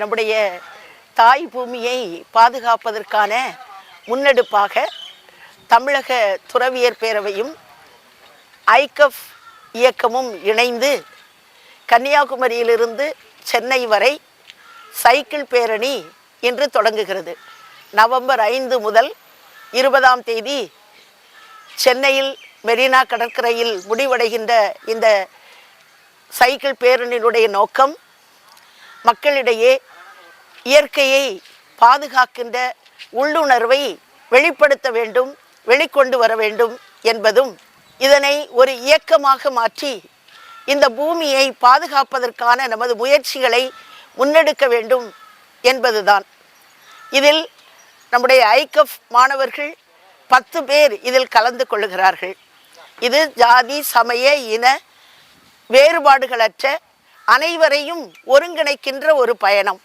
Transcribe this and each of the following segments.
நம்முடைய தாய் பூமியை பாதுகாப்பதற்கான முன்னெடுப்பாக தமிழக துறவியர் பேரவையும் ஐகஃப் இயக்கமும் இணைந்து கன்னியாகுமரியிலிருந்து சென்னை வரை சைக்கிள் பேரணி இன்று தொடங்குகிறது. நவம்பர் 5 முதல் 20ஆம் தேதி சென்னையில் மெரினா கடற்கரையில் முடிவடைகின்ற இந்த சைக்கிள் பேரணியினுடைய நோக்கம் மக்களிடையே இயற்கையை பாதுகாக்கின்ற உள்ளுணர்வை வெளிப்படுத்த வேண்டும், வெளிக்கொண்டு வர வேண்டும் என்பதும், இதனை ஒரு இயக்கமாக மாற்றி இந்த பூமியை பாதுகாப்பதற்கான நமது முயற்சிகளை முன்னெடுக்க வேண்டும் என்பதுதான். இதில் நம்முடைய ஐகஃப் மாணவர்கள் 10 பேர் இதில் கலந்து கொள்ளுகிறார்கள். இது ஜாதி சமய இன வேறுபாடுகளற்ற அனைவரையும் ஒருங்கிணைக்கின்ற ஒரு பயணம்.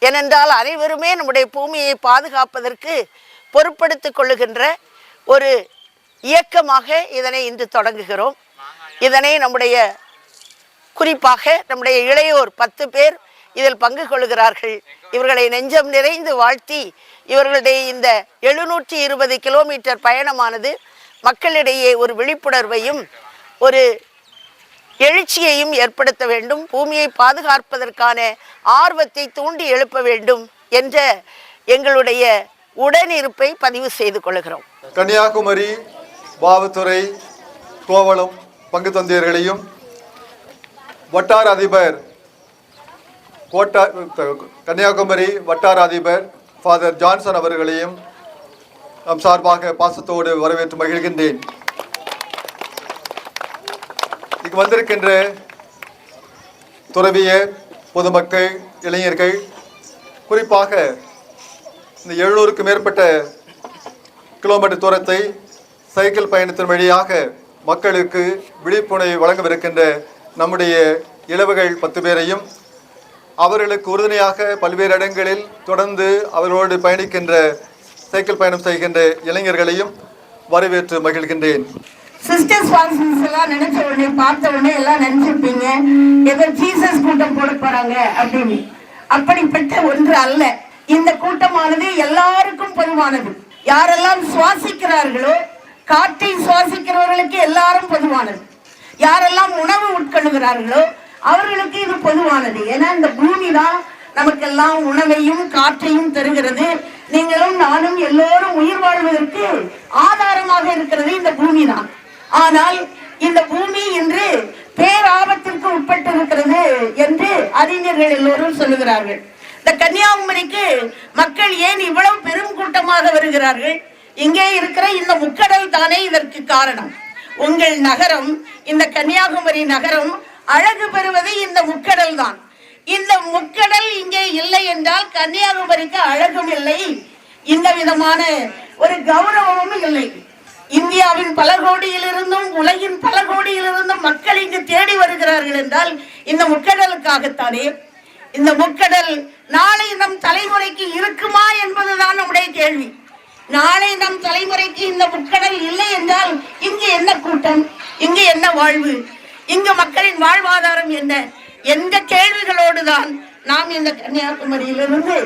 ஏனென்றால் அனைவருமே நம்முடைய பூமியை பாதுகாப்பதற்கு பொறுப்படுத்திக் கொள்ளுகின்ற ஒரு இயக்கமாக இதனை இன்று தொடங்குகிறோம். இதனை குறிப்பாக நம்முடைய இளையோர் 10 பேர் இதில் பங்கு கொள்கிறார்கள். இவர்களை நெஞ்சம் நிறைந்து வாழ்த்தி இவர்களுடைய இந்த 720 கிலோமீட்டர் பயணமானது மக்களிடையே ஒரு விழிப்புணர்வையும் ஒரு எழுச்சியையும் ஏற்படுத்த வேண்டும், பூமியை பாதுகாப்பதற்கான ஆர்வத்தை தூண்டி எழுப்ப வேண்டும் என்ற எங்களுடைய உடனிருப்பை பதிவு செய்து கொள்கிறோம். கன்னியாகுமரி, பாவத்துறை, கோவளம் பங்கு தந்தையர்களையும் வட்டார அதிபர் கன்னியாகுமரி வட்டார அதிபர் ஃபாதர் ஜான்சன் அவர்களையும் நம் சார்பாக பாசத்தோடு வரவேற்று மகிழ்கின்றேன். இங்கு வந்திருக்கின்ற துறவியர், பொதுமக்கள், இளைஞர்கள், குறிப்பாக இந்த 700க்கும் மேற்பட்ட கிலோமீட்டர் தூரத்தை சைக்கிள் பயணத்தின் வழியாக மக்களுக்கு விழிப்புணர்வை வழங்கவிருக்கின்ற நம்முடைய இளவுகள் 10 பேரையும், அவர்களுக்கு உறுதுணையாக பல்வேறு இடங்களில் தொடர்ந்து அவர்களோடு பயணிக்கின்ற சைக்கிள் பயணம் செய்கின்ற இளைஞர்களையும் வரவேற்று மகிழ்கின்றேன். சிஸ்டர்ஸ் ஃபால்ஸ் எல்லாம் நினைச்ச உடனே பார்த்த உடனே எல்லாம் நினைச்சிருப்பீங்க ஏதோ ஜீசஸ் கூட்டம் போட போறாங்க அப்படின்னு. அப்படிப்பட்ட ஒன்று அல்ல. இந்த கூட்டமானது எல்லாருக்கும் பொதுவானது. யாரெல்லாம் சுவாசிக்கிறார்களோ, காற்றை சுவாசிக்கிறவர்களுக்கு எல்லாரும் பொதுவானது. யாரெல்லாம் உணவு உட்கொள்ளுகிறார்களோ அவர்களுக்கு இது பொதுவானது. ஏன்னா இந்த பூமி தான் நமக்கெல்லாம் உணவையும் காற்றையும் தருகிறது. நீங்களும் நானும் எல்லோரும் உயிர் வாழ்வதற்கு ஆதாரமாக இருக்கிறது இந்த பூமி தான். ஆனால் இந்த பூமி இன்று பேராபத்திற்கு உட்பட்டிருக்கிறது என்று அறிஞர்கள் எல்லோரும் சொல்லுகிறார்கள். இந்த கன்னியாகுமரிக்கு மக்கள் ஏன் இவ்வளவு பெரும் கூட்டமாக வருகிறார்கள்? இங்கே இருக்கிற இந்த முக்கடல் தானே இதற்கு காரணம். உங்கள் நகரம், இந்த கன்னியாகுமரி நகரம் அழகு பெறுவது இந்த முக்கடல் தான். இந்த முக்கடல் இங்கே இல்லை என்றால் கன்னியாகுமரிக்கு அழகும் இல்லை, இந்த விதமான ஒரு கௌரவமும் இல்லை. இந்தியாவின் பல கோடியிலிருந்தும் உலகின் பல கோடியிலிருந்தும் மக்கள் இங்கு தேடி வருகிறார்கள் என்றால் இந்த முக்கடலுக்காகத்தானே. இந்த முக்கடல் நாளை நம் தலைமுறைக்கு இருக்குமா என்பதுதான் நம்முடைய கேள்வி. நாளை நம் தலைமுறைக்கு இந்த முக்கடல் இல்லை என்றால் இங்கு என்ன கூட்டம், இங்கு என்ன வாழ்வு, இங்கு மக்களின் வாழ்வாதாரம் என்ன என்ற கேள்விகளோடு தான் நாம் இந்த கன்னியாகுமரியிலிருந்து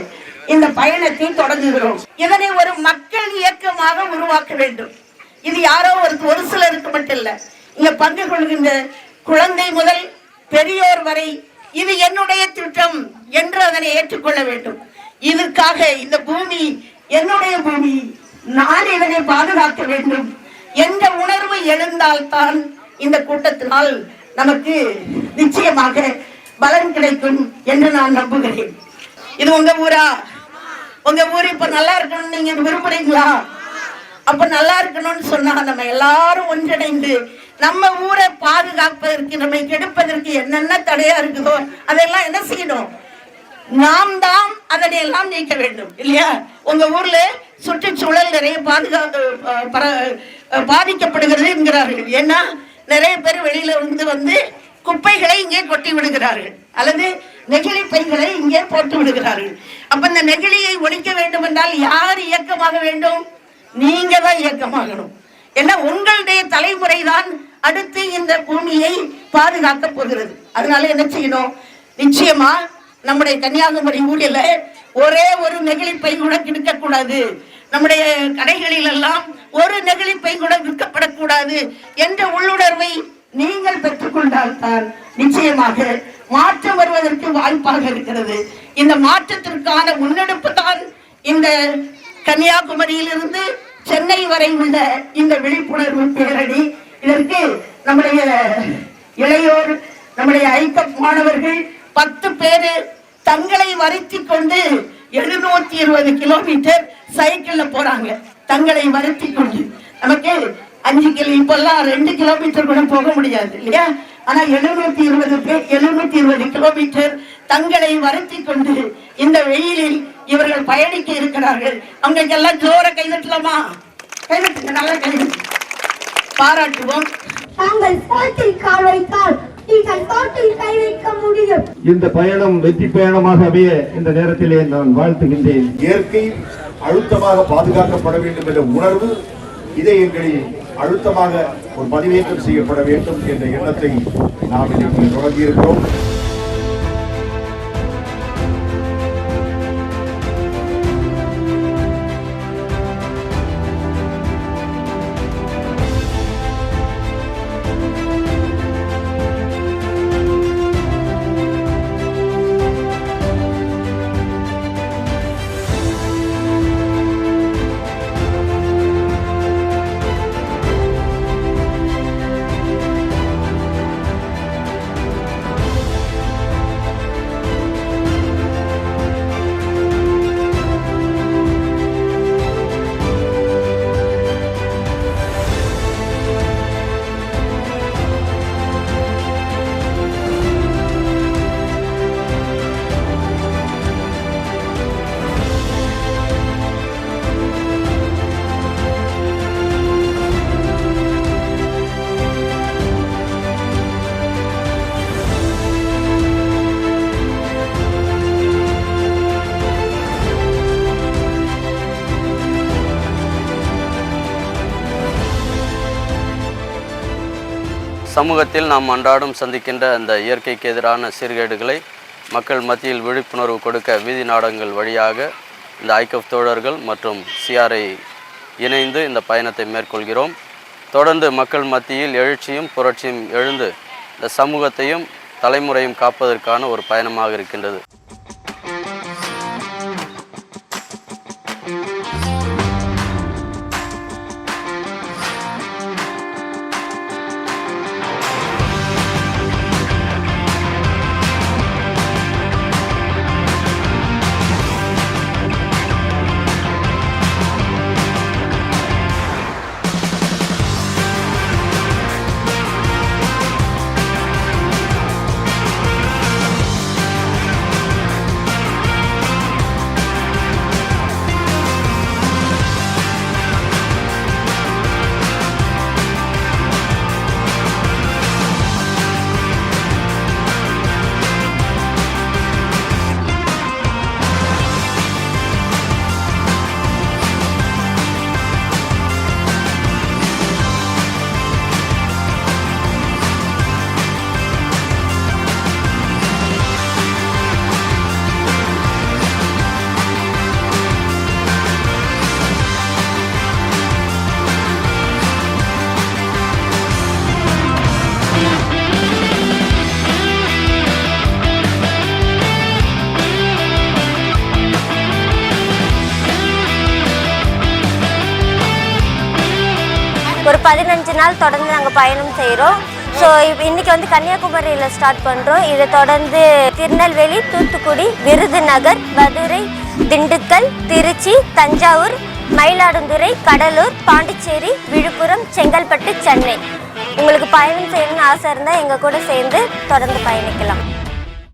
இந்த பயணத்தை தொடங்குகிறோம். இதனை ஒரு மக்கள் இயக்கமாக உருவாக்க வேண்டும். இது யாரோ ஒரு சிலருக்கு மட்டும் இல்ல. இங்க பங்கு கொள்கின்ற குழந்தை முதல் பெரியோர் வரை இது என்னுடைய திட்டம் என்று அதனை ஏற்றுக்கொள்ள வேண்டும். இதற்காக இந்த பூமி என்னுடைய பூமி, நான் இதனை பாதுகாக்க வேண்டும் என்ற உணர்வு எழுந்தால்தான் இந்த கூட்டத்தினால் நமக்கு நிச்சயமாக பலன் கிடைக்கும் என்று நான் நம்புகிறேன். இது உங்க ஊரா? உங்க ஊர் இப்ப நல்லா இருக்கணும் நீங்க விரும்புறீங்களா? அப்ப நல்லா இருக்கணும்னு சொன்னா நம்ம எல்லாரும் ஒன்றிணைந்து நம்ம ஊரை பாதுகாப்பதற்கு, நம்மை கெடுப்பதற்கு என்னென்ன தடையா இருக்குதோ அதெல்லாம் என்ன செய்யணும்? நாம் தான் அதனை எல்லாம் நீக்க வேண்டும் இல்லையா? உங்க ஊர்ல சுற்றுச்சூழல் நிறைய பாதிக்கப்படுகிறது என்கிறார்கள். ஏன்னா நிறைய பேர் வெளியில வந்து குப்பைகளை இங்கே கொட்டி விடுகிறார்கள் அல்லது நெகிழி பைகளை இங்கே போட்டு விடுகிறார்கள். அப்ப இந்த நெகிழியை ஒழிக்க வேண்டும் என்றால் யார் இயக்கமாக வேண்டும்? நீங்க தான் இயக்கமாகணும். ஏன்னா உங்களுடைய தலைமுறை தான் அடுத்து இந்த பூமியை பாதுகாக்க போகிறது. அதனால என்ன செய்யணும்? நிச்சயமா நம்முடைய கன்னியாகுமரி ஊரில் ஒரே ஒரு நெகிழிப்பை கூட கிடைக்கக்கூடாது, நம்முடைய கடைகளில் எல்லாம் ஒரு நெகிழிப்பை கூட விற்கப்படக்கூடாது என்ற உள்ளுணர்வை நீங்கள் பெற்றுக்கொண்டால்தான் நிச்சயமாக மாற்றம் வருவதற்கு வாய்ப்பாக இருக்கிறது. இந்த மாற்றத்திற்கான முன்னெடுப்பு தான் இந்த கன்னியாகுமரியிலிருந்து சென்னை வரை உள்ள இந்த விழிப்புணர்வு பேரணி. இதற்கு நம்முடைய இளையோர், நம்முடைய ஐக்கப் மாணவர்கள் 10 பேரு தங்களை வருத்தி கொண்டு 720 கிலோமீட்டர் சைக்கிள்ல போறாங்க. தங்களை வருத்தி கொண்டு நமக்கு 5 இப்பெல்லாம் 2 கிலோமீட்டர் கூட போக முடியாது இல்லையா? ஆனா 720 கிலோமீட்டர் தங்களை வருத்தி கொண்டு இந்த வெயிலில் இவர்கள் பயணிக்க இருக்கிறார்கள். அவங்களுக்கு எல்லாம் ஜோர கைதட்டலாமா? கைதட்டுங்க, நல்லா கைதட்டு, பாராட்டுவோம். நாங்கள் சாட்டில் கால் வைத்தால் நீங்கள் சாட்டில் கை வைக்க முடியும். இந்த பயணம் வெற்றி பயணமாக அமைய இந்த நேரத்திலே நான் வாழ்த்துகின்றேன். இயற்கை அழுத்தமாக பாதுகாக்கப்பட வேண்டும் என்ற உணர்வு இதயங்களில் அழுத்தமாக ஒரு பதிவேற்றம் செய்யப்பட வேண்டும் என்ற எண்ணத்தை நாம் இன்றைக்கு தொடங்கியிருக்கிறோம். சமூகத்தில் நாம் அன்றாடம் சந்திக்கின்ற அந்த இயற்கைக்கு எதிரான சீர்கேடுகளை மக்கள் மத்தியில் விழிப்புணர்வு கொடுக்க வீதி நாடகங்கள் வழியாக இந்த ஐக்கப் தோழர்கள் மற்றும் சிஆர்ஐ இணைந்து இந்த பயணத்தை மேற்கொள்கிறோம். தொடர்ந்து மக்கள் மத்தியில் எழுச்சியும் புரட்சியும் எழுந்து இந்த சமூகத்தையும் தலைமுறையும் காப்பதற்கான ஒரு பயணமாக இருக்கின்றது. ஒரு 15 நாள் தொடர்ந்து நாங்கள் பயணம் செய்கிறோம். ஸோ இன்றைக்கி வந்து கன்னியாகுமரியில் ஸ்டார்ட் பண்ணுறோம். இதை தொடர்ந்து திருநெல்வேலி, தூத்துக்குடி, விருதுநகர், மதுரை, திண்டுக்கல், திருச்சி, தஞ்சாவூர், மயிலாடுதுறை, கடலூர், பாண்டிச்சேரி, விழுப்புரம், செங்கல்பட்டு, சென்னை. உங்களுக்கு பயணம் செய்யணும்னு ஆசை இருந்தால் எங்கள் கூட சேர்ந்து தொடர்ந்து பயணிக்கலாம்.